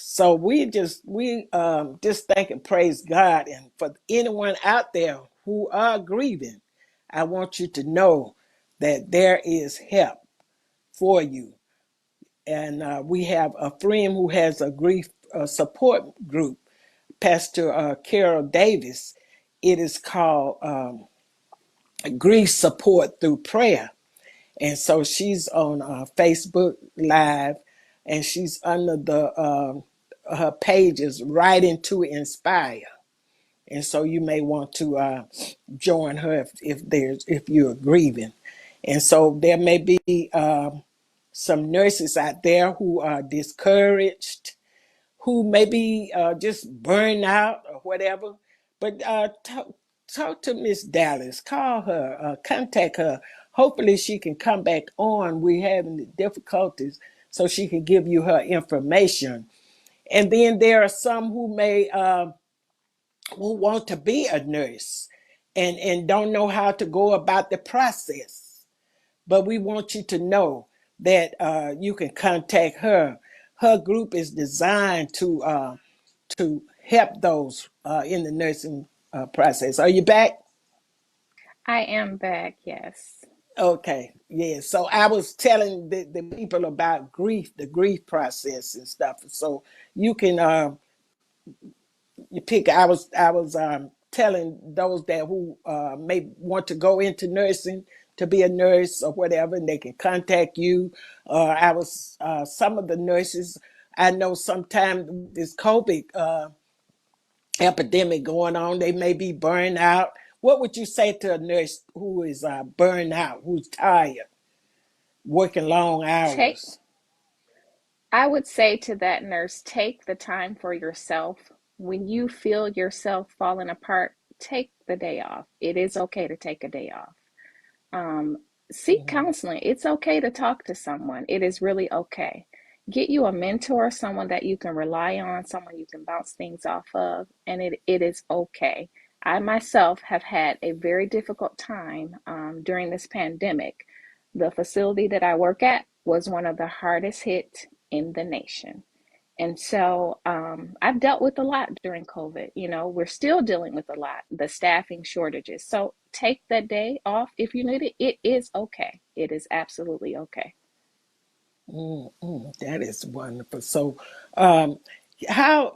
So we just thank and praise God. And for anyone out there who are grieving, I want you to know that there is help for you. And we have a friend who has a grief support group, Pastor Carol Davis. It is called Grief Support Through Prayer. And so she's on Facebook Live, and she's under the her pages Writing to Inspire. And so you may want to join her if you're grieving. And so there may be some nurses out there who are discouraged, who maybe just burn out or whatever. But talk to Miss Dallas, call her, contact her. Hopefully she can come back on. We're having difficulties, so she can give you her information. And then there are some who want to be a nurse and don't know how to go about the process. But we want you to know that you can contact her. Her group is designed to help those in the nursing process. Are you back? I am back, yes. Okay, yeah. So I was telling the people about grief, the grief process and stuff. So you can you pick. I was telling those that who may want to go into nursing to be a nurse or whatever, and they can contact you. I was some of the nurses I know. Sometimes this COVID epidemic going on, they may be burned out. What would you say to a nurse who is burned out, who's tired, working long Take hours? I would say to that nurse, take the time for yourself. When you feel yourself falling apart, take the day off. It is okay to take a day off. Um, Seek Mhm. counseling. It's okay to talk to someone. It is really okay. Get you a mentor, someone that you can rely on, someone you can bounce things off of, and it is okay. I myself have had a very difficult time during this pandemic. The facility that I work at was one of the hardest hit in the nation. And so I've dealt with a lot during COVID. You know, we're still dealing with a lot, the staffing shortages. So take that day off if you need it. It is okay. It is absolutely okay. That is wonderful. So, um, how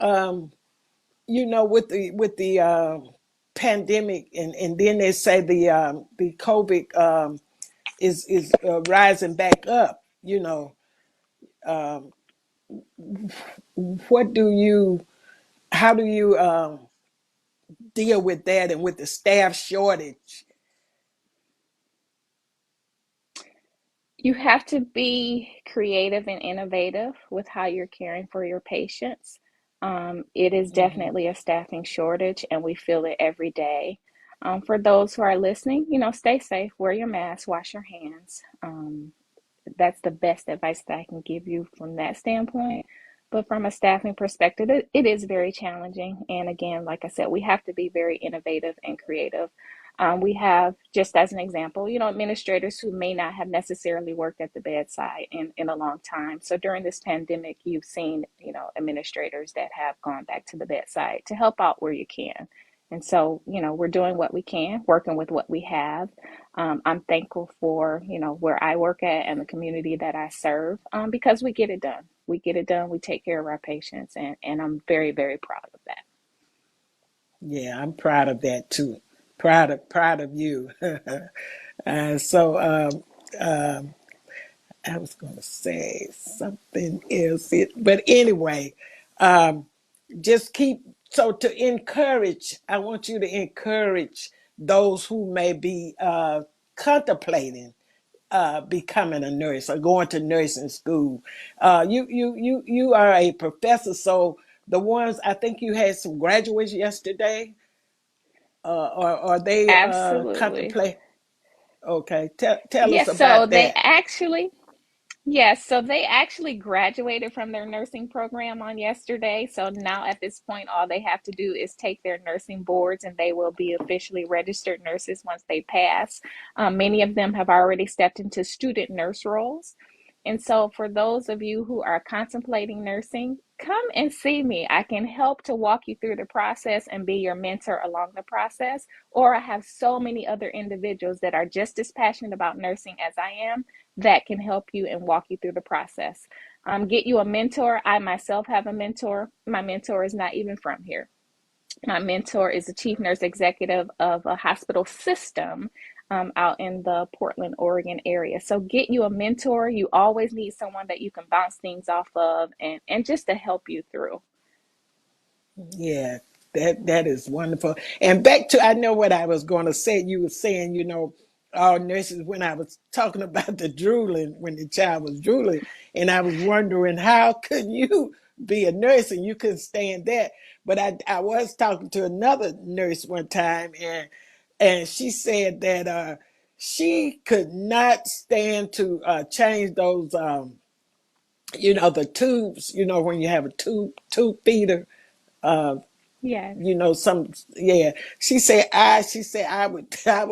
with the pandemic, and then they say the COVID is rising back up. Um, what do you how do you deal with that and with the staff shortage? You have to be creative and innovative with how you're caring for your patients. It is Mhm. definitely a staffing shortage, and we feel it every day. For those who are listening, stay safe, wear your mask, wash your hands. That's the best advice that I can give you from that standpoint. But from a staffing perspective, it is very challenging. And again, like I said, we have to be very innovative and creative. We have, just as an example, administrators who may not have necessarily worked at the bedside in a long time. So during this pandemic, you've seen, administrators that have gone back to the bedside to help out where you can. And so, we're doing what we can, working with what we have. I'm thankful for, where I work at and the community that I serve, because we get it done. We get it done. We take care of our patients, and I'm very, very proud of that. Yeah, I'm proud of that too. Proud of you. So I was going to say something else, but anyway, um, just keep. So to encourage, I want you to encourage those who may be contemplating becoming a nurse or going to nursing school. You are a professor, so the ones I think you had some graduates yesterday, or are they Absolutely. contemplate? Okay, tell us Yes, so about they that. actually Yes, so they actually graduated from their nursing program on yesterday. So now at this point, all they have to do is take their nursing boards and they will be officially registered nurses once they pass. Many of them have already stepped into student nurse roles. And so, for those of you who are contemplating nursing, come and see me. I can help to walk you through the process and be your mentor along the process. Or I have so many other individuals that are just as passionate about nursing as I am that can help you and walk you through the process. Get you a mentor. I myself have a mentor. My mentor is not even from here. My mentor is the chief nurse executive of a hospital system out in the Portland, Oregon area. So get you a mentor. You always need someone that you can bounce things off of and just to help you through. Yeah, that is wonderful. And back to, I know what I was going to say. You were saying, all nurses, when I was talking about the drooling, when the child was drooling, and I was wondering how could you be a nurse and you couldn't stand that. But I was talking to another nurse one time, and she said that she could not stand to change those the tubes, when you have a tube feeder, uh, Yes. some, yeah. She said I would I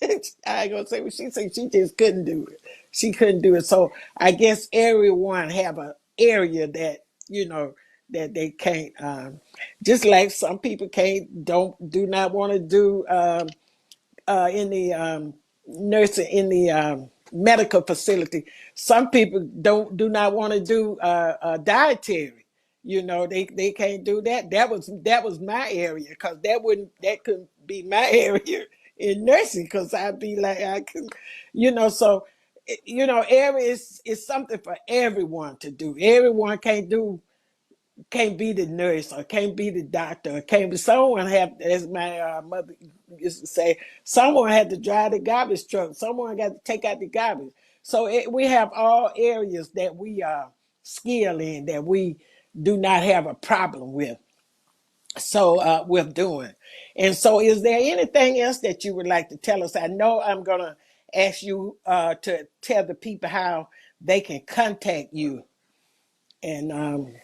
ain't gonna say what she said. She just couldn't do it. She couldn't do it. So I guess everyone have a area that that they can't. Just like some people do not want to do in the nursing, in the medical facility. Some people do not want to do dietary. They can't do that. That was my area, because that couldn't be my area in nursing, because I'd be like, I could, so area is something for everyone to do. Everyone can't be the nurse, or can't be the doctor, or can't be someone have, as my mother used to say, someone had to drive the garbage truck, someone got to take out the garbage. So we have all areas that we are skilled in, that we do not have a problem with, so with doing. And so, is there anything else that you would like to tell us? I know I'm gonna ask you to tell the people how they can contact you, and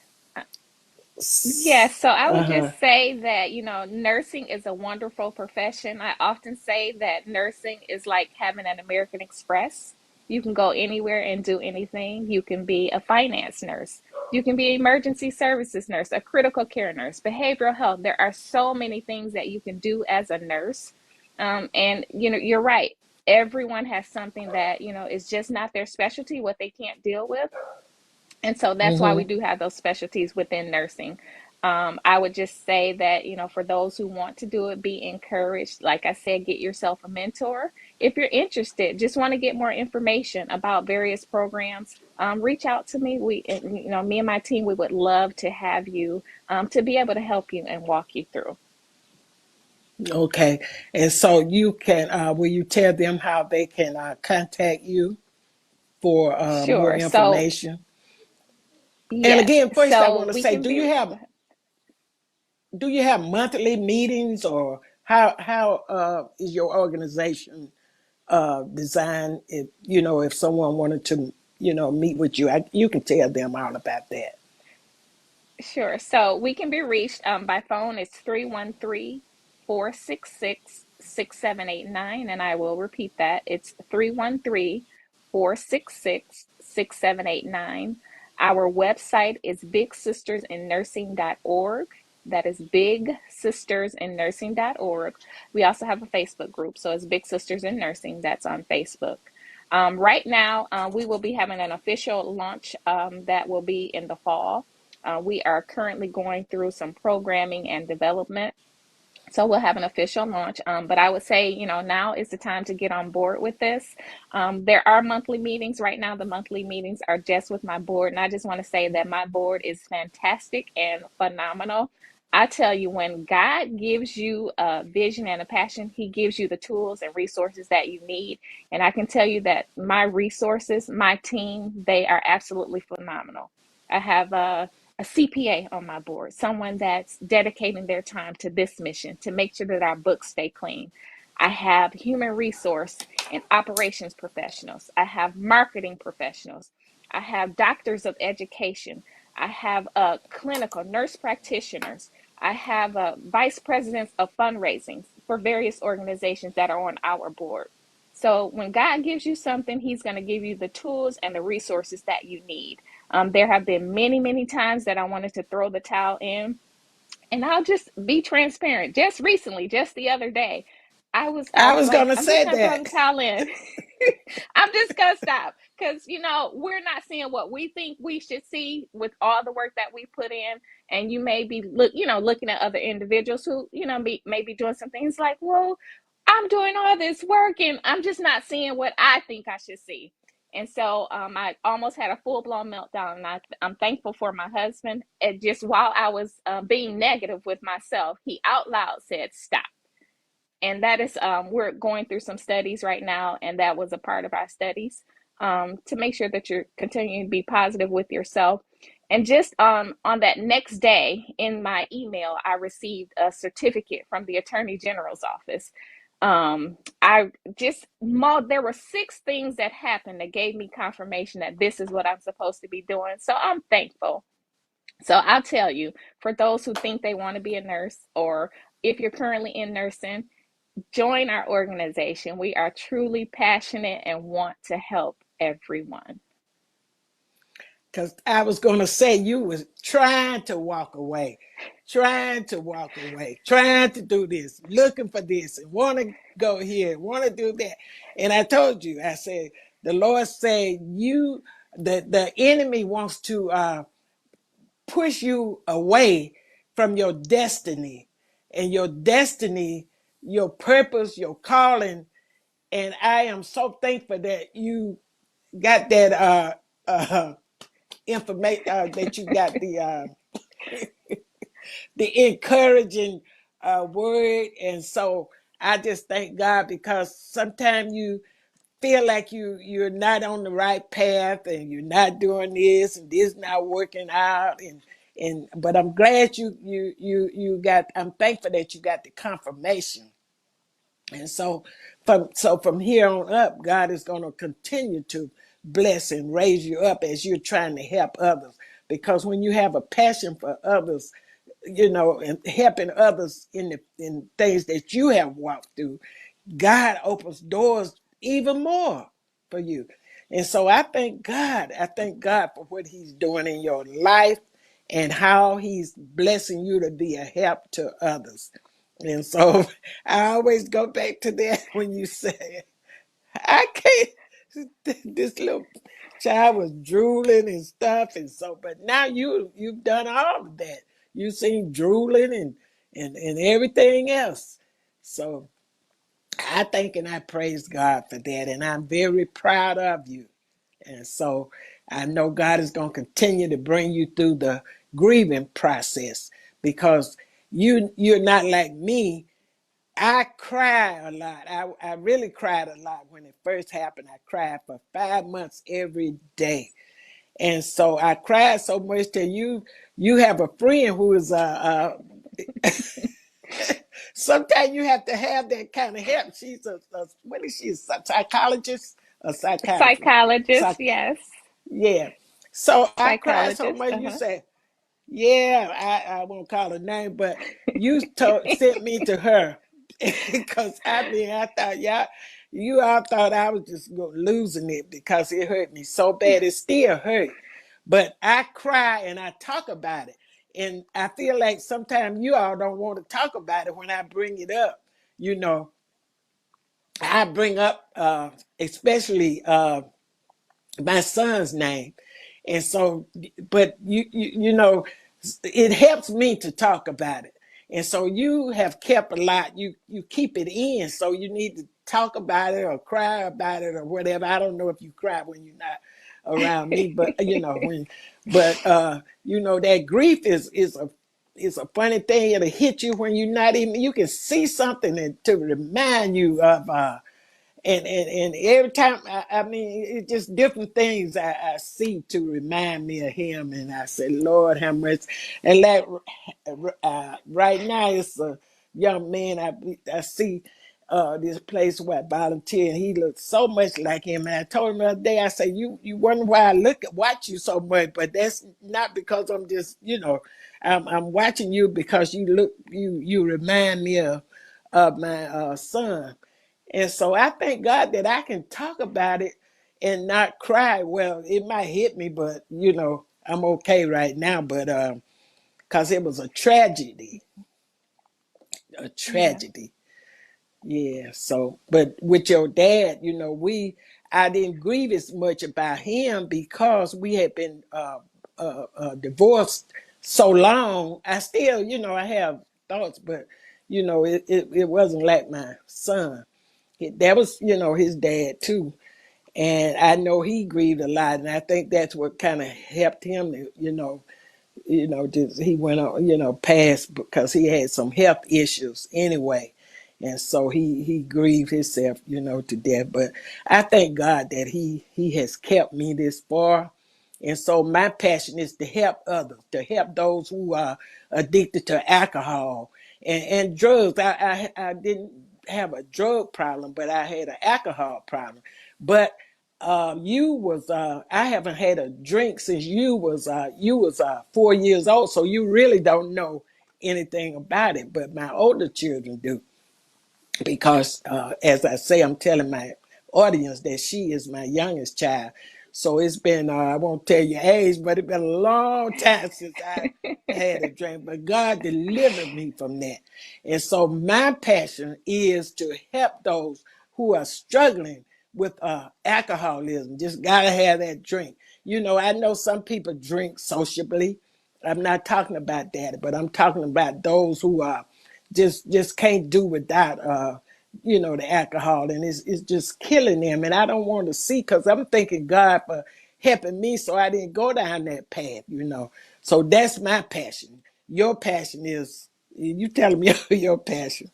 Yes, so I would uh-huh. just say that, nursing is a wonderful profession. I often say that nursing is like having an American Express. You can go anywhere and do anything. You can be a finance nurse. You can be an emergency services nurse, a critical care nurse, behavioral health. There are so many things that you can do as a nurse. And, you're right. Everyone has something that, is just not their specialty, what they can't deal with. And so that's why we Mm-hmm. do have those specialties within nursing. I would just say that, for those who want to do it, be encouraged. Like I said, get yourself a mentor. If you're interested, just want to get more information about various programs, reach out to me. Me and my team, we would love to have you to be able to help you and walk you through. Okay. And so you can, will you tell them how they can contact you for more Sure. So, information? And yes. again, first I So want to we say, can do be, you have go ahead. monthly meetings, or how is your organization designed? If someone wanted to, meet with you, you can tell them all about that. Sure. So we can be reached by phone. It's 313-466-6789. And I will repeat that. It's 313-466-6789. Our website is bigsistersinnursing.org. That is bigsistersinnursing.org. We also have a Facebook group. So it's Big Sisters in Nursing. That's on Facebook. Right now, we will be having an official launch that will be in the fall. We are currently going through some programming and development. So we'll have an official launch. But I would say, now is the time to get on board with this. There are monthly meetings. Right now, the monthly meetings are just with my board. And I just want to say that my board is fantastic and phenomenal. I tell you, when God gives you a vision and a passion, He gives you the tools and resources that you need. And I can tell you that my resources, my team, they are absolutely phenomenal. I have a CPA on my board, someone that's dedicating their time to this mission to make sure that our books stay clean. I have human resource and operations professionals. I have marketing professionals. I have doctors of education. I have clinical nurse practitioners. I have vice presidents of fundraising for various organizations that are on our board. So when God gives you something, He's going to give you the tools and the resources that you need. There have been many, many times that I wanted to throw the towel in. And I'll just be transparent. Just recently, just the other day, I I was was like, gonna I'm just say gonna throw that. the towel in. I'm just gonna stop because we're not seeing what we think we should see with all the work that we put in. And you may be looking at other individuals who may be doing some things like, well, I'm doing all this work and I'm just not seeing what I think I should see. And so I almost had a full blown meltdown. And I'm thankful for my husband. And just while I was being negative with myself, he out loud said, stop. And that is, we're going through some studies right now. And that was a part of our studies to make sure that you're continuing to be positive with yourself. And just on that next day in my email, I received a certificate from the Attorney General's office. I just there were 6 things that happened that gave me confirmation that this is what I'm supposed to be doing. So I'm thankful. So I'll tell you, for those who think they want to be a nurse, or if you're currently in nursing, join our organization. We are truly passionate and want to help everyone. Because I was gonna say you was trying to walk away, trying to walk away, trying to do this, looking for this, and want to go here, want to do that. And I told you, I said, the Lord said the enemy wants to push you away from your destiny, and your destiny, your purpose, your calling. And I am so thankful that you got that information, that you got the encouraging word. And so I just thank God, because sometimes you feel like you're not on the right path, and you're not doing this, and this not working out. And but I'm glad you got, I'm thankful that you got the confirmation. And so from here on up, God is going to continue to bless and raise you up as you're trying to help others. Because when you have a passion for others, and helping others in things that you have walked through, God opens doors even more for you. And so I thank God. I thank God for what He's doing in your life, and how He's blessing you to be a help to others. And so I always go back to that when you say, I can't, this little child was drooling and stuff. And so, but now you've done all of that. You've seen drooling and everything else. So I thank and I praise God for that. And I'm very proud of you. And so I know God is going to continue to bring you through the grieving process, because you're not like me. I cry a lot. I really cried a lot when it first happened. I cried for 5 months every day. And so I cried so much that you have a friend who is sometimes you have to have that kind of help. She's what is she, a psychologist, a psychiatrist? Psychologist, Psych, yes. yeah. So I cried so Psychologist. much. You say, yeah, I won't call her name, but you sent me to her because I thought you all thought I was just losing it, because it hurt me so bad. It still hurt, but I cry and I talk about it, and I feel like sometimes you all don't want to talk about it when I bring it up. You know, I bring up especially my son's name. And so, but it helps me to talk about it. And so you have kept a lot, you keep it in, so you need to talk about it or cry about it or whatever. I don't know if you cry when you're not around me, but that grief is a funny thing. It'll hit you when you're not even, you can see something to remind you of and every time, I mean, it's just different things I see to remind me of him. And I say, Lord, how much. And like right now, it's a young man I see this place where I volunteer, and he looks so much like him. And I told him the other day, I said, you wonder why I watch you so much, but that's not because I'm just, I'm watching you because you remind me of my son. And so I thank God that I can talk about it and not cry. Well, it might hit me, but I'm okay right now. But because it was a tragedy, a Yeah. tragedy. Yeah. So, but with your dad, I didn't grieve as much about him because we had been divorced so long. I still, I have thoughts, but it wasn't like my son. That was, his dad too. And I know he grieved a lot, and I think that's what kind of helped him to, just he went on, past because he had some health issues anyway. And so he grieved himself, to death. But I thank God that he has kept me this far. And so my passion is to help others, to help those who are addicted to alcohol and drugs. I didn't have a drug problem, but I had an alcohol problem. But you was I haven't had a drink since you was 4 years old, so you really don't know anything about it. But my older children do because, as I say, I'm telling my audience that she is my youngest child. So it's been, I won't tell your age, but it's been a long time since I had a drink. But God delivered me from that. And so my passion is to help those who are struggling with alcoholism. Just got to have that drink. I know some people drink sociably. I'm not talking about that, but I'm talking about those who are just can't do without the alcohol, and it's just killing them. And I don't want to see, because I'm thanking God for helping me, so I didn't go down that path. So that's my passion. Your passion is, you telling me your passion.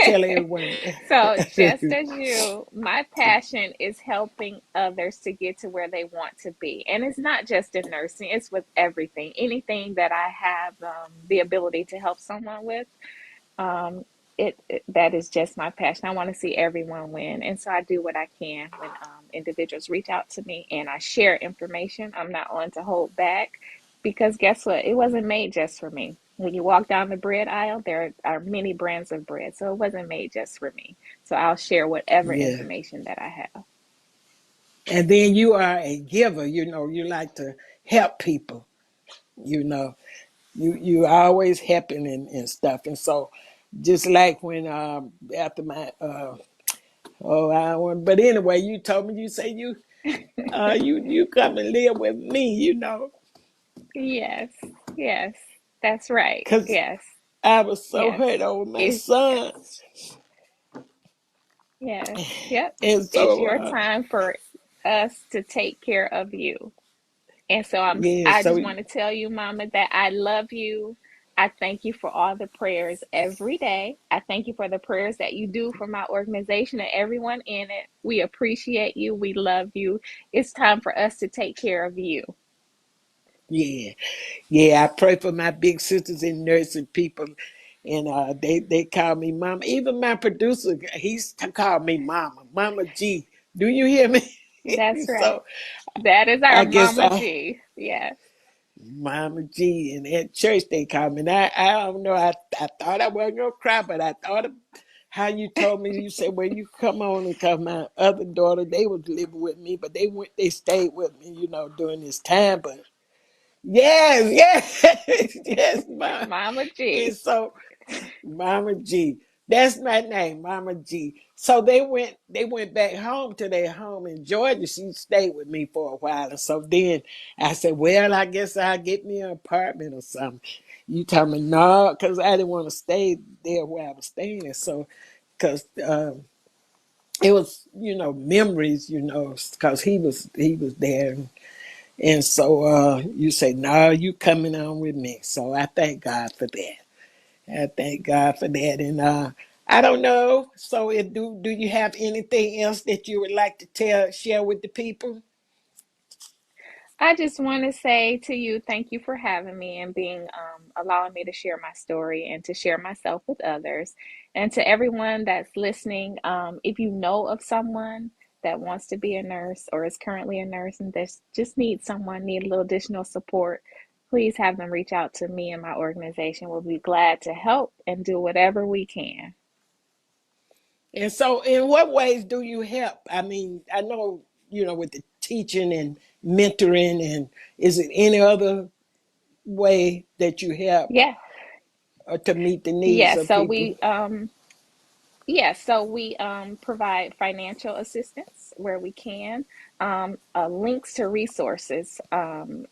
Tell everyone. So, just as you, my passion is helping others to get to where they want to be. And it's not just in nursing, it's with everything. Anything that I have the ability to help someone with, um, that is just my passion. I want to see everyone win. And so I do what I can when individuals reach out to me and I share information. I'm not one to hold back because guess what? It wasn't made just for me. When you walk down the bread aisle, there are many brands of bread. So it wasn't made just for me. So I'll share whatever Yeah. information that I have. And then you are a giver. You like to help people. You know, you always helping and stuff. And so, just like when after my oh, I don't want, but anyway, you told me, you say you come and live with me. Yes, yes, that's right. Because Yes, I was so yes. hurt over my It's son. yes, yep. And It's so, your time for us to take care of you. And so yeah, I so just want to tell you, Mama, that I love you. I thank you for all the prayers every day. I thank you for the prayers that you do for my organization and everyone in it. We appreciate you. We love you. It's time for us to take care of you. yeah, yeah, I pray for my big sisters in nursing people. And they call me mama. Even my producer, he's called me mama, Mama G. Do you hear me? That's right. So That is our I guess Mama G. Yes. Mama G, and at church they call me. And I don't know. I thought I wasn't gonna cry, but I thought of how you told me. You said, "Well, you come on," and cause my other daughter, they was living with me, but they stayed with me, during this time. But yes, yes, yes, Mom. Mama And G. so Mama G. That's my name, Mama G. So they went back home to their home in Georgia. She stayed with me for a while. And so then I said, well, I guess I'll get me an apartment or something. You tell me no, because I didn't want to stay there where I was staying. And so, because it was, memories, because he was there. And so you say, no, you coming on with me. So I thank God for that. I thank God for that. And I don't know. So do you have anything else that you would like to share with the people? I just want to say to you, thank you for having me and being allowing me to share my story and to share myself with others. And to everyone that's listening, if you know of someone that wants to be a nurse or is currently a nurse and that just needs someone, need a little additional support, please have them reach out to me and my organization. We'll be glad to help and do whatever we can. And so, in what ways do you help? I mean, I know, with the teaching and mentoring, and is it any other way that you help Yeah. to meet the needs Yeah. of So people? we Yeah, so we provide financial assistance where we can, links to resources,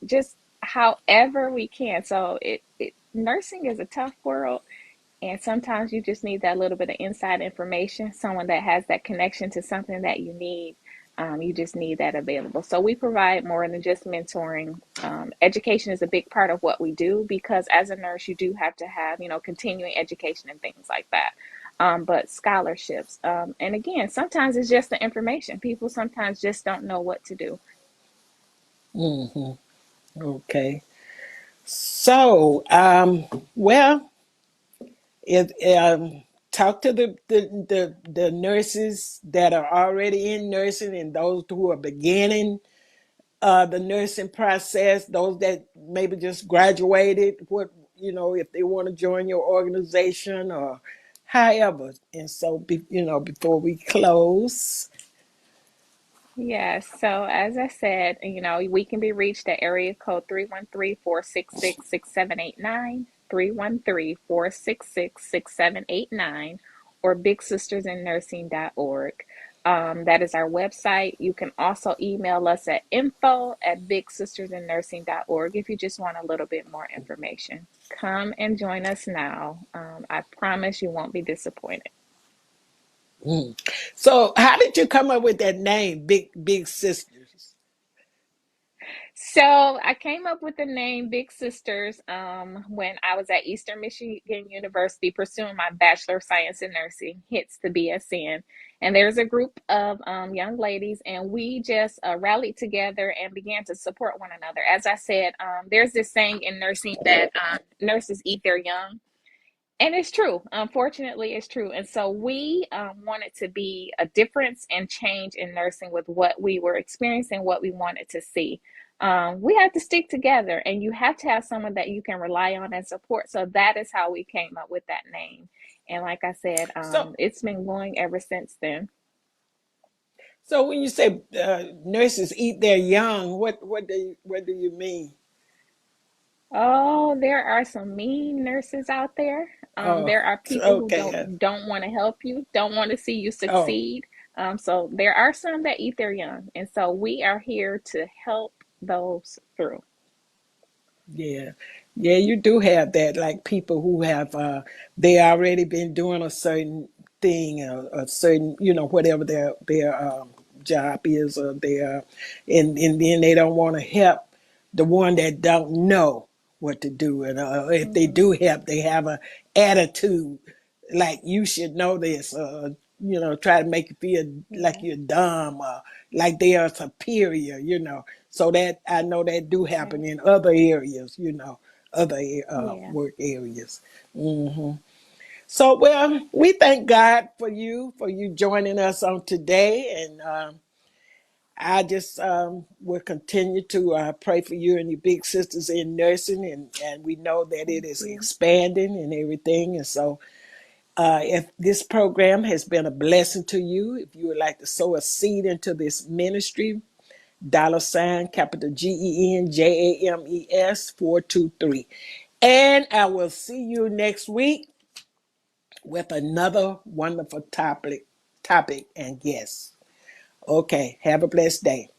just however we can. So nursing is a tough world, and sometimes you just need that little bit of inside information, someone that has that connection to something that you need. You just need that available. So we provide more than just mentoring. Education is a big part of what we do because as a nurse, you do have to have, continuing education and things like that. But scholarships. And again, sometimes it's just the information. People sometimes just don't know what to do. Hmm. Okay. So, well, if talk to the nurses that are already in nursing and those who are beginning the nursing process, those that maybe just graduated, if they want to join your organization or however. And so, before we close. Yes. So as I said, we can be reached at area code 313-466-6789, 313-466-6789, or bigsistersinnursing.org. That is our website. You can also email us at info@bigsistersinnursing.org if you just want a little bit more information. Come and join us now. I promise you won't be disappointed. Mm. So, how did you come up with that name, Big Sisters? So I came up with the name Big Sisters when I was at Eastern Michigan University pursuing my Bachelor of Science in Nursing, hits the BSN. And there's a group of young ladies, and we just rallied together and began to support one another. As I said, there's this saying in nursing that nurses eat their young. And it's true. Unfortunately, it's true. And so we wanted to be a difference and change in nursing with what we were experiencing, what we wanted to see. We have to stick together, and you have to have someone that you can rely on and support. So that is how we came up with that name. And like I said, So, it's been going ever since then. so when you say nurses eat their young, what do you mean? Oh, there are some mean nurses out there. Oh, There are people who okay. don't want to help you, don't want to see you Oh, succeed. So there are some that eat their young, and so we are here to help those through. yeah. Yeah, you do have that, like people who have they already been doing a certain thing, a certain, whatever their job is, or their, and then they don't want to help the one that don't know what to do, and if they Hmm. do help, they have a attitude like you should know this, try to make you feel like Yeah, you're dumb, or like they are superior. So that I know that do happen right. in other areas, other Yeah, work areas. Hmm. So, well, we thank God for you joining us on today, and I just will continue to pray for you and your big sisters in nursing, and we know that it thank is you. expanding and everything. And so, if this program has been a blessing to you, if you would like to sow a seed into this ministry, $ capital GENJAMES 423. And I will see you next week with another wonderful topic and guest. Okay, have a blessed day.